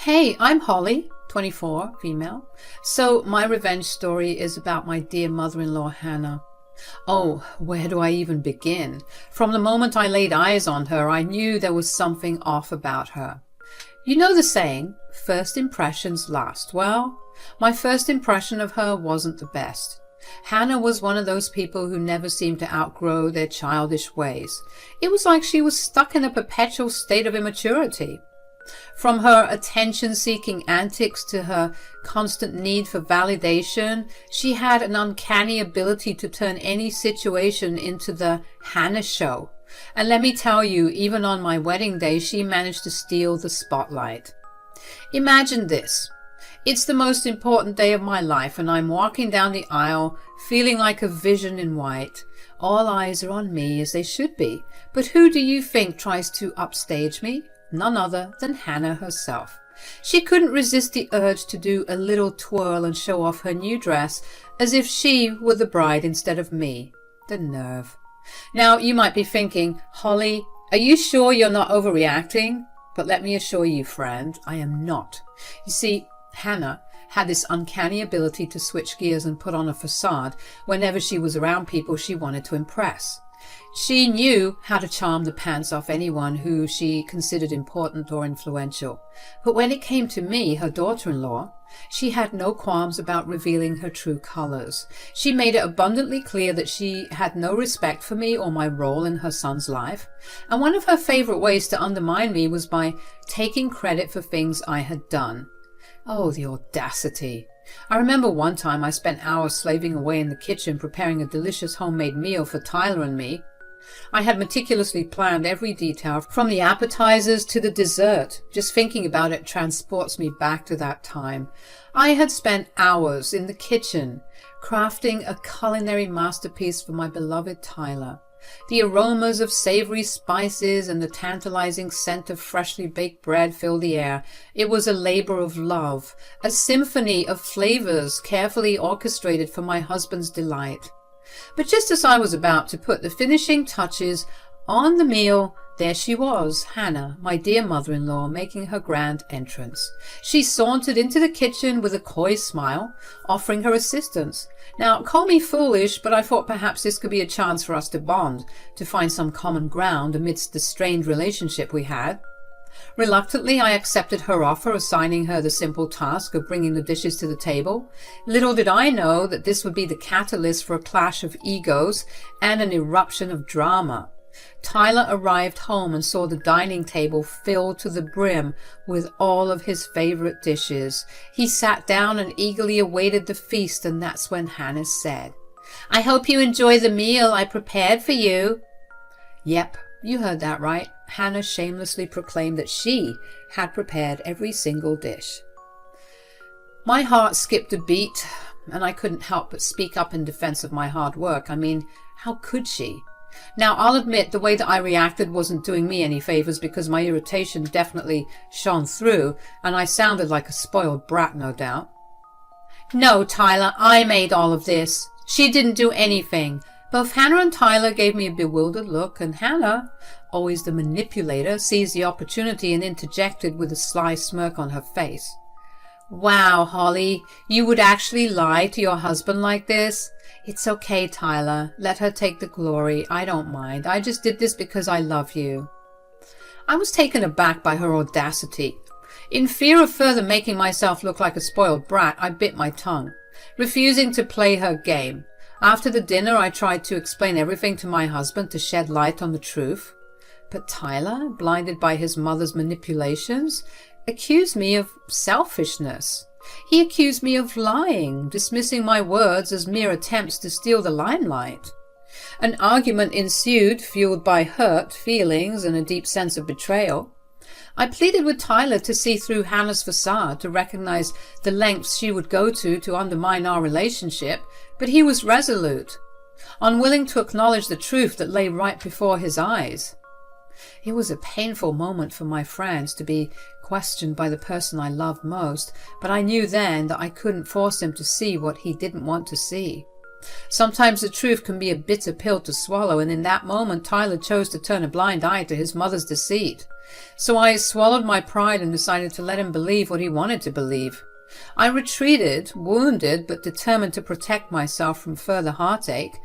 Hey, I'm Holly, 24, female. So my revenge story is about my dear mother-in-law, Hannah. Oh, where do I even begin? From the moment I laid eyes on her, I knew there was something off about her. You know the saying, first impressions last. Well, my first impression of her wasn't the best. Hannah was one of those people who never seemed to outgrow their childish ways. It was like she was stuck in a perpetual state of immaturity. From her attention-seeking antics to her constant need for validation, she had an uncanny ability to turn any situation into the Hannah show. And let me tell you, even on my wedding day, she managed to steal the spotlight. Imagine this. It's the most important day of my life, and I'm walking down the aisle, feeling like a vision in white. All eyes are on me, as they should be. But who do you think tries to upstage me? None other than Hannah herself. She couldn't resist the urge to do a little twirl and show off her new dress, as if she were the bride instead of me. The nerve. Now, you might be thinking, Holly, are you sure you're not overreacting? But let me assure you, friend, I am not. You see, Hannah had this uncanny ability to switch gears and put on a facade whenever she was around people she wanted to impress. She knew how to charm the pants off anyone who she considered important or influential. But when it came to me, her daughter-in-law, she had no qualms about revealing her true colors. She made it abundantly clear that she had no respect for me or my role in her son's life. And one of her favorite ways to undermine me was by taking credit for things I had done. Oh, the audacity. I remember one time I spent hours slaving away in the kitchen preparing a delicious homemade meal for Tyler and me. I had meticulously planned every detail, from the appetizers to the dessert. Just thinking about it transports me back to that time. I had spent hours in the kitchen, crafting a culinary masterpiece for my beloved Tyler. The aromas of savory spices and the tantalizing scent of freshly baked bread filled the air. It was a labor of love, a symphony of flavors carefully orchestrated for my husband's delight. But just as I was about to put the finishing touches on the meal, there she was, Hannah, my dear mother-in-law, making her grand entrance. She sauntered into the kitchen with a coy smile, offering her assistance. Now, call me foolish, but I thought perhaps this could be a chance for us to bond, to find some common ground amidst the strained relationship we had. Reluctantly, I accepted her offer, assigning her the simple task of bringing the dishes to the table. Little did I know that this would be the catalyst for a clash of egos and an eruption of drama. Tyler arrived home and saw the dining table filled to the brim with all of his favorite dishes. He sat down and eagerly awaited the feast, and that's when Hannah said, "I hope you enjoy the meal I prepared for you." Yep, you heard that right. Hannah shamelessly proclaimed that she had prepared every single dish. My heart skipped a beat, and I couldn't help but speak up in defense of my hard work. I mean, how could she? Now, I'll admit the way that I reacted wasn't doing me any favors, because my irritation definitely shone through, and I sounded like a spoiled brat, no doubt. "No, Tyler, I made all of this. She didn't do anything." Both Hannah and Tyler gave me a bewildered look, and Hannah, always the manipulator, seized the opportunity and interjected with a sly smirk on her face. "Wow, Holly, you would actually lie to your husband like this?" "It's okay, Tyler. Let her take the glory. I don't mind. I just did this because I love you." I was taken aback by her audacity. In fear of further making myself look like a spoiled brat, I bit my tongue, refusing to play her game. After the dinner, I tried to explain everything to my husband to shed light on the truth. But Tyler, blinded by his mother's manipulations, accused me of selfishness. He accused me of lying, dismissing my words as mere attempts to steal the limelight. An argument ensued, fueled by hurt feelings and a deep sense of betrayal. I pleaded with Tyler to see through Hannah's facade, to recognize the lengths she would go to undermine our relationship, but he was resolute, unwilling to acknowledge the truth that lay right before his eyes. It was a painful moment for my friends to be questioned by the person I loved most, but I knew then that I couldn't force him to see what he didn't want to see. Sometimes the truth can be a bitter pill to swallow, and in that moment Tyler chose to turn a blind eye to his mother's deceit. So I swallowed my pride and decided to let him believe what he wanted to believe. I retreated, wounded but determined to protect myself from further heartache.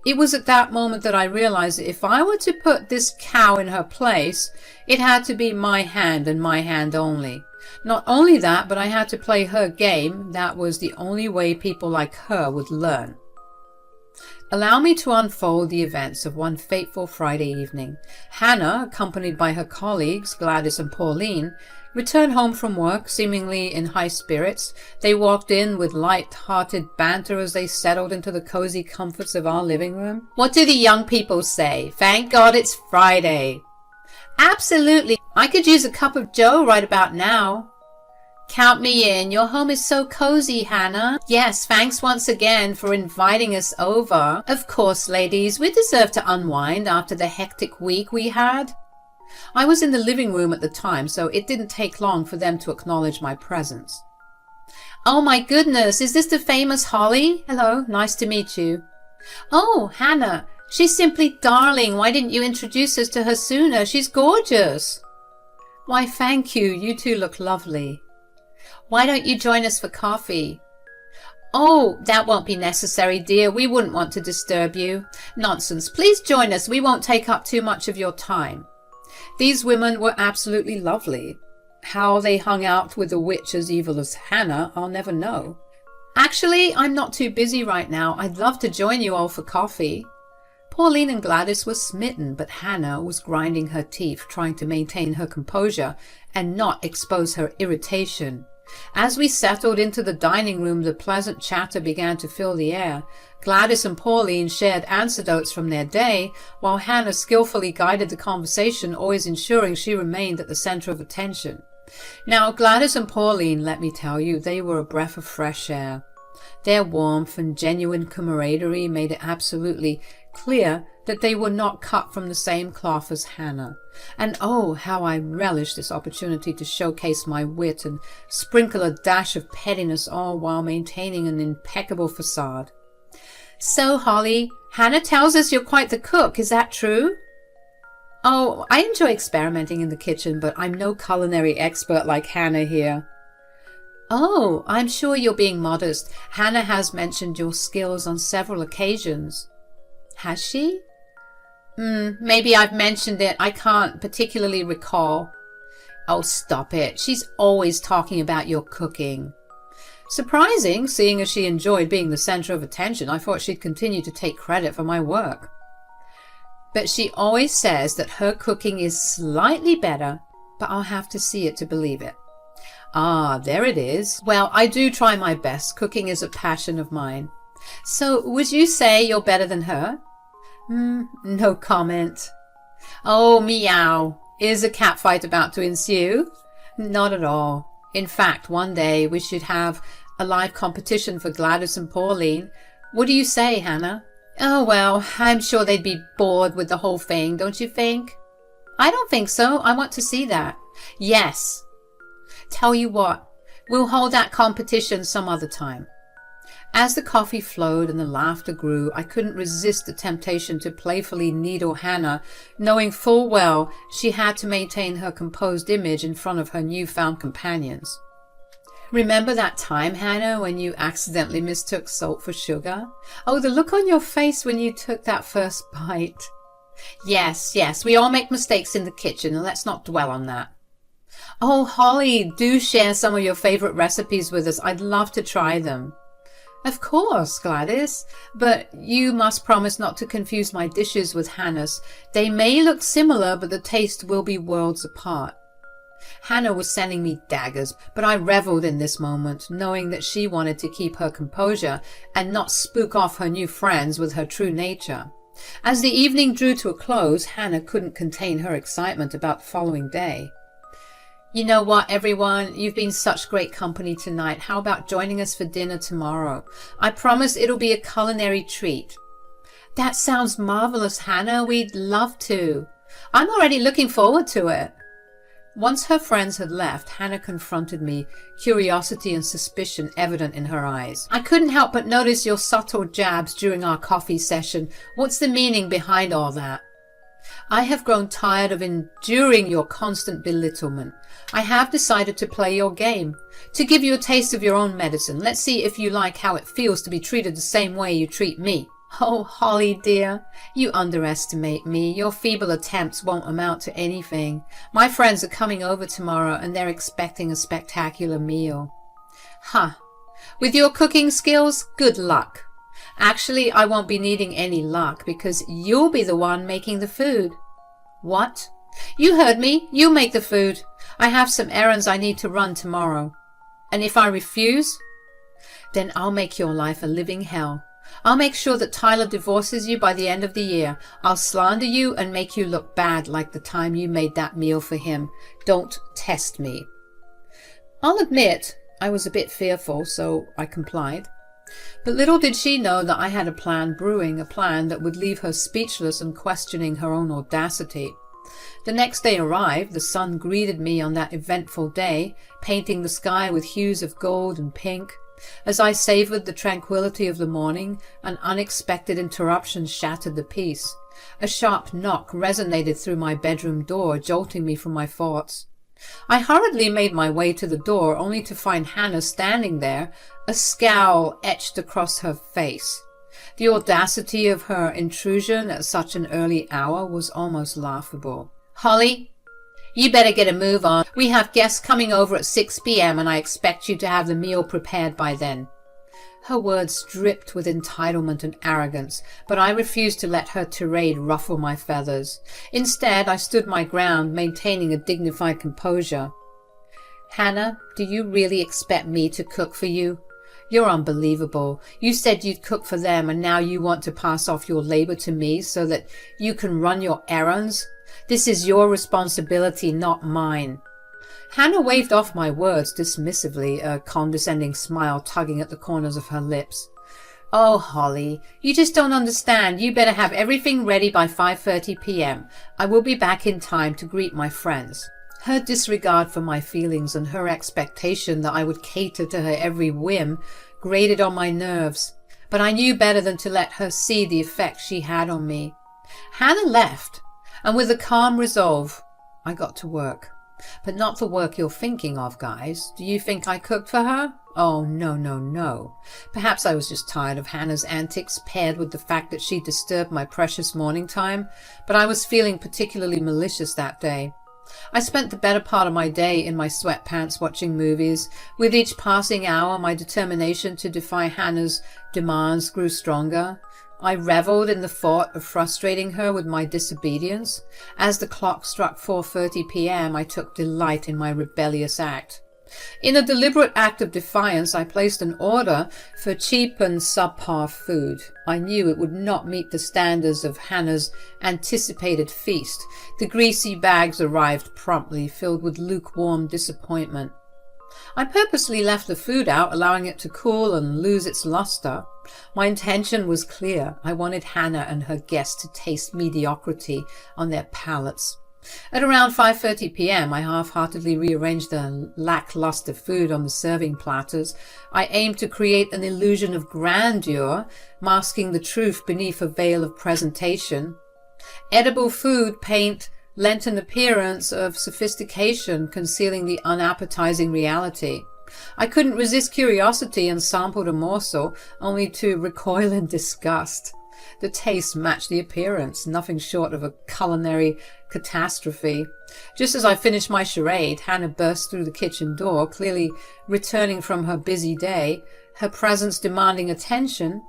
It was at that moment that I realized that if I were to put this cow in her place, it had to be my hand and my hand only. Not only that, but I had to play her game. That was the only way people like her would learn. Allow me to unfold the events of one fateful Friday evening. Hannah, accompanied by her colleagues Gladys and Pauline, returned home from work, seemingly in high spirits. They walked in with light-hearted banter as they settled into the cozy comforts of our living room. What do the young people say? Thank God it's Friday. Absolutely. I could use a cup of joe right about now. Count me in. Your home is so cozy, Hannah. Yes, thanks once again for inviting us over. Of course, ladies, we deserve to unwind after the hectic week we had. I was in the living room at the time, so it didn't take long for them to acknowledge my presence. Oh my goodness, is this the famous Holly? Hello, nice to meet you. Oh, Hannah, she's simply darling. Why didn't you introduce us to her sooner? She's gorgeous. Why, thank you. You two look lovely. Why don't you join us for coffee? Oh, that won't be necessary, dear. We wouldn't want to disturb you. Nonsense. Please join us. We won't take up too much of your time. These women were absolutely lovely. How they hung out with a witch as evil as Hannah, I'll never know. Actually, I'm not too busy right now. I'd love to join you all for coffee. Pauline and Gladys were smitten, but Hannah was grinding her teeth, trying to maintain her composure and not expose her irritation. As we settled into the dining room, the pleasant chatter began to fill the air. Gladys and Pauline shared anecdotes from their day, while Hannah skillfully guided the conversation, always ensuring she remained at the center of attention. Now, Gladys and Pauline, let me tell you, they were a breath of fresh air. Their warmth and genuine camaraderie made it absolutely clear that they were not cut from the same cloth as Hannah. And oh, how I relished this opportunity to showcase my wit and sprinkle a dash of pettiness, all while maintaining an impeccable facade. So, Holly, Hannah tells us you're quite the cook. Is that true? Oh, I enjoy experimenting in the kitchen, but I'm no culinary expert like Hannah here. Oh, I'm sure you're being modest. Hannah has mentioned your skills on several occasions. Has she? Maybe I've mentioned it. I can't particularly recall. Oh, stop it. She's always talking about your cooking. Surprising, seeing as she enjoyed being the center of attention. I thought she'd continue to take credit for my work. But she always says that her cooking is slightly better, but I'll have to see it to believe it. Ah, there it is. Well, I do try my best. Cooking is a passion of mine. So, would you say you're better than her? No comment. Oh, meow. Is a catfight about to ensue? Not at all. In fact, one day we should have a live competition for Gladys and Pauline. What do you say, Hannah? Oh, well, I'm sure they'd be bored with the whole thing, don't you think? I don't think so. I want to see that. Yes. Tell you what, we'll hold that competition some other time. As the coffee flowed and the laughter grew, I couldn't resist the temptation to playfully needle Hannah, knowing full well she had to maintain her composed image in front of her newfound companions. Remember that time, Hannah, when you accidentally mistook salt for sugar? Oh, the look on your face when you took that first bite. Yes, we all make mistakes in the kitchen, and let's not dwell on that. Oh, Holly, do share some of your favorite recipes with us. I'd love to try them. Of course, Gladys, but you must promise not to confuse my dishes with Hannah's. They may look similar, but the taste will be worlds apart. Hannah was sending me daggers, but I reveled in this moment, knowing that she wanted to keep her composure and not spook off her new friends with her true nature. As the evening drew to a close, Hannah couldn't contain her excitement about the following day. You know what, everyone? You've been such great company tonight. How about joining us for dinner tomorrow? I promise it'll be a culinary treat. That sounds marvelous, Hannah. We'd love to. I'm already looking forward to it. Once her friends had left, Hannah confronted me, curiosity and suspicion evident in her eyes. I couldn't help but notice your subtle jabs during our coffee session. What's the meaning behind all that? I have grown tired of enduring your constant belittlement. I have decided to play your game, to give you a taste of your own medicine. Let's see if you like how it feels to be treated the same way you treat me. Oh, Holly dear, you underestimate me. Your feeble attempts won't amount to anything. My friends are coming over tomorrow and they're expecting a spectacular meal. Huh. With your cooking skills, good luck. Actually, I won't be needing any luck because you'll be the one making the food. What? You heard me. You make the food. I have some errands I need to run tomorrow. And if I refuse, then I'll make your life a living hell. I'll make sure that Tyler divorces you by the end of the year. I'll slander you and make you look bad like the time you made that meal for him. Don't test me. I'll admit I was a bit fearful, so I complied. But little did she know that I had a plan brewing, a plan that would leave her speechless and questioning her own audacity. The next day arrived. The sun greeted me on that eventful day, painting the sky with hues of gold and pink. As I savoured the tranquility of the morning, an unexpected interruption shattered the peace. A sharp knock resonated through my bedroom door, jolting me from my thoughts. I hurriedly made my way to the door, only to find Hannah standing there, a scowl etched across her face. The audacity of her intrusion at such an early hour was almost laughable. Holly, you better get a move on. We have guests coming over at 6 p.m. and I expect you to have the meal prepared by then. Her words dripped with entitlement and arrogance, but I refused to let her tirade ruffle my feathers. Instead, I stood my ground, maintaining a dignified composure. Hannah, do you really expect me to cook for you? You're unbelievable. You said you'd cook for them, and now you want to pass off your labor to me so that you can run your errands? This is your responsibility, not mine. Hannah waved off my words dismissively, a condescending smile tugging at the corners of her lips. Oh, Holly, you just don't understand. You better have everything ready by 5:30 p.m. I will be back in time to greet my friends. Her disregard for my feelings and her expectation that I would cater to her every whim grated on my nerves, but I knew better than to let her see the effect she had on me. Hannah left, and with a calm resolve, I got to work. But not the work you're thinking of, guys. Do you think I cooked for her? Oh, no, no, no. Perhaps I was just tired of Hannah's antics, paired with the fact that she disturbed my precious morning time, but I was feeling particularly malicious that day. I spent the better part of my day in my sweatpants watching movies. With each passing hour, my determination to defy Hannah's demands grew stronger. I revelled in the thought of frustrating her with my disobedience. As the clock struck 4:30 p.m., I took delight in my rebellious act. In a deliberate act of defiance, I placed an order for cheap and subpar food. I knew it would not meet the standards of Hannah's anticipated feast. The greasy bags arrived promptly, filled with lukewarm disappointment. I purposely left the food out, allowing it to cool and lose its luster. My intention was clear. I wanted Hannah and her guests to taste mediocrity on their palates. At around 5:30 p.m., I half-heartedly rearranged the lackluster food on the serving platters. I aimed to create an illusion of grandeur, masking the truth beneath a veil of presentation. Edible food paint lent an appearance of sophistication, concealing the unappetizing reality. I couldn't resist curiosity and sampled a morsel, only to recoil in disgust. The taste matched the appearance, nothing short of a culinary catastrophe. Just as I finished my charade, Hannah burst through the kitchen door, clearly returning from her busy day, her presence demanding attention.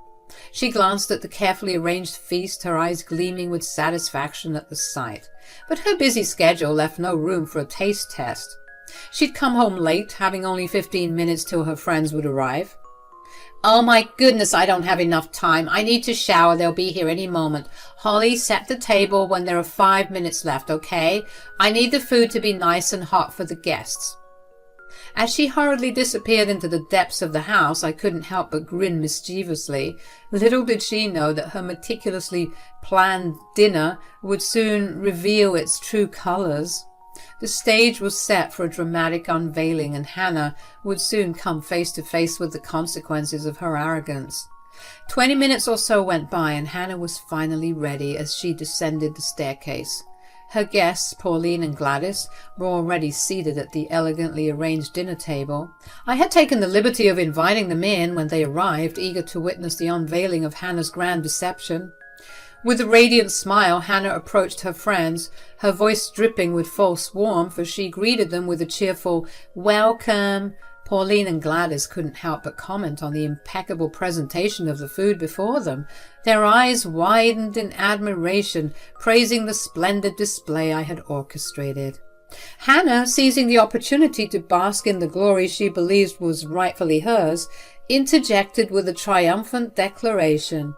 She glanced at the carefully arranged feast, her eyes gleaming with satisfaction at the sight. But her busy schedule left no room for a taste test. She'd come home late, having only 15 minutes till her friends would arrive. Oh my goodness, I don't have enough time. I need to shower. They'll be here any moment. Holly, set the table when there are 5 minutes left, okay? I need the food to be nice and hot for the guests. As she hurriedly disappeared into the depths of the house, I couldn't help but grin mischievously. Little did she know that her meticulously planned dinner would soon reveal its true colors. The stage was set for a dramatic unveiling, and Hannah would soon come face to face with the consequences of her arrogance. 20 minutes or so went by, and Hannah was finally ready as she descended the staircase. Her guests, Pauline and Gladys, were already seated at the elegantly arranged dinner table. I had taken the liberty of inviting them in when they arrived, eager to witness the unveiling of Hannah's grand deception. With a radiant smile, Hannah approached her friends, her voice dripping with false warmth as she greeted them with a cheerful, "Welcome." Pauline and Gladys couldn't help but comment on the impeccable presentation of the food before them. Their eyes widened in admiration, praising the splendid display I had orchestrated. Hannah, seizing the opportunity to bask in the glory she believed was rightfully hers, interjected with a triumphant declaration.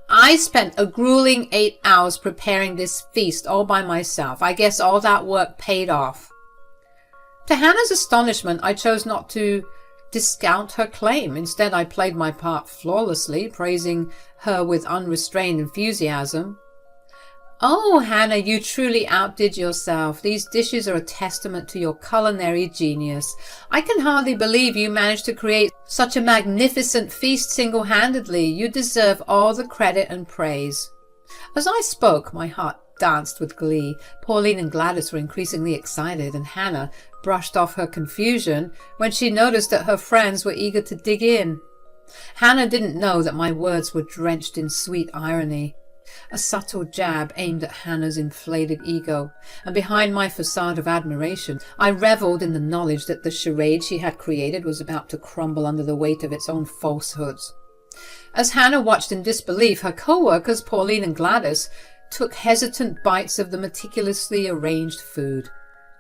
"I spent a grueling 8 hours preparing this feast all by myself. I guess all that work paid off." To Hannah's astonishment, I chose not to discount her claim. Instead, I played my part flawlessly, praising her with unrestrained enthusiasm. "Oh, Hannah, you truly outdid yourself. These dishes are a testament to your culinary genius. I can hardly believe you managed to create such a magnificent feast single-handedly. You deserve all the credit and praise." As I spoke, my heart danced with glee. Pauline and Gladys were increasingly excited, and Hannah brushed off her confusion when she noticed that her friends were eager to dig in. Hannah didn't know that my words were drenched in sweet irony, a subtle jab aimed at Hannah's inflated ego, and behind my facade of admiration, I reveled in the knowledge that the charade she had created was about to crumble under the weight of its own falsehoods. As Hannah watched in disbelief, her co-workers, Pauline and Gladys, took hesitant bites of the meticulously arranged food.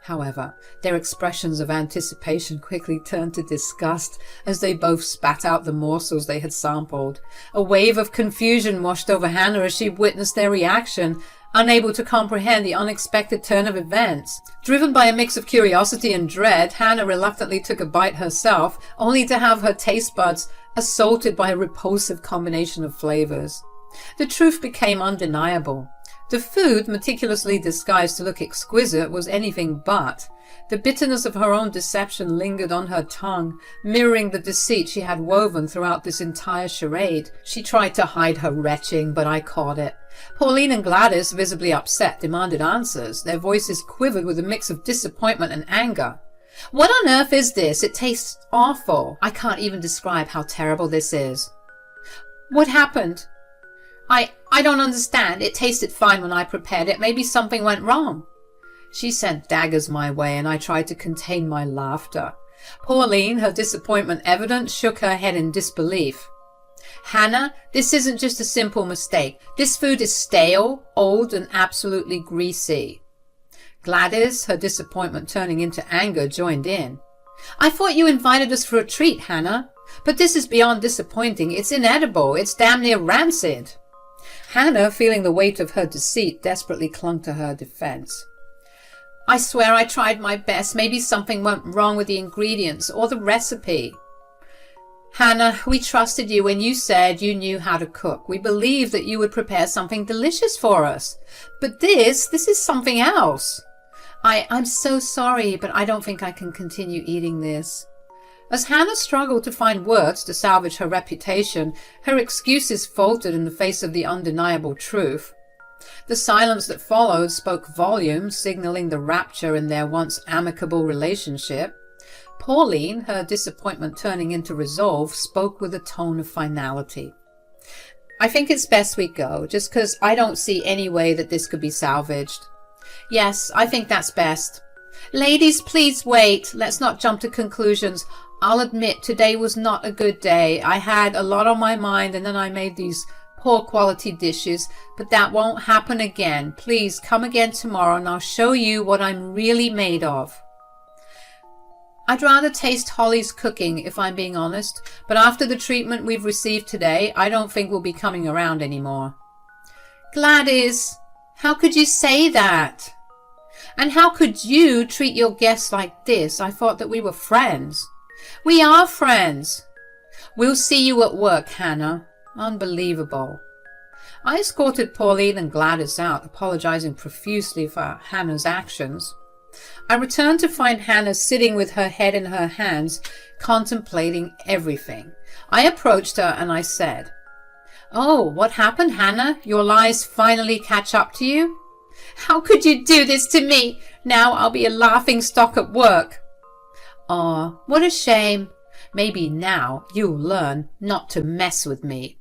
However, their expressions of anticipation quickly turned to disgust as they both spat out the morsels they had sampled. A wave of confusion washed over Hannah as she witnessed their reaction, unable to comprehend the unexpected turn of events. Driven by a mix of curiosity and dread, Hannah reluctantly took a bite herself, only to have her taste buds assaulted by a repulsive combination of flavors. The truth became undeniable. The food, meticulously disguised to look exquisite, was anything but. The bitterness of her own deception lingered on her tongue, mirroring the deceit she had woven throughout this entire charade. She tried to hide her retching, but I caught it. Pauline and Gladys, visibly upset, demanded answers. Their voices quivered with a mix of disappointment and anger. "What on earth is this? It tastes awful. I can't even describe how terrible this is." "What happened?" I don't understand. It tasted fine when I prepared it. Maybe something went wrong." She sent daggers my way, and I tried to contain my laughter. Pauline, her disappointment evident, shook her head in disbelief. "Hannah, this isn't just a simple mistake. This food is stale, old, and absolutely greasy." Gladys, her disappointment turning into anger, joined in. "I thought you invited us for a treat, Hannah. But this is beyond disappointing. It's inedible. It's damn near rancid." Hannah, feeling the weight of her deceit, desperately clung to her defense. "I swear I tried my best. Maybe something went wrong with the ingredients or the recipe." "Hannah, we trusted you when you said you knew how to cook. We believed that you would prepare something delicious for us. But this is something else. I'm so sorry, but I don't think I can continue eating this." As Hannah struggled to find words to salvage her reputation, her excuses faltered in the face of the undeniable truth. The silence that followed spoke volumes, signaling the rapture in their once amicable relationship. Pauline, her disappointment turning into resolve, spoke with a tone of finality. "I think it's best we go, just 'cause I don't see any way that this could be salvaged." "Yes, I think that's best." "Ladies, please wait. Let's not jump to conclusions. I'll admit today was not a good day. I had a lot on my mind, and then I made these poor quality dishes, but that won't happen again. Please come again tomorrow and I'll show you what I'm really made of." I'd rather taste Holly's cooking, if I'm being honest, but after the treatment we've received today, I don't think we'll be coming around anymore. "Gladys, how could you say that? And how could you treat your guests like this? I thought that we were friends." "We are friends." "We'll see you at work, Hannah." Unbelievable. I escorted Pauline and Gladys out, apologizing profusely for Hannah's actions. I returned to find Hannah sitting with her head in her hands, contemplating everything. I approached her and I said, Oh, what happened, Hannah? Your lies finally catch up to you? How could you do this to me? Now I'll be a laughing stock at work. Aw, what a shame. Maybe now you'll learn not to mess with me.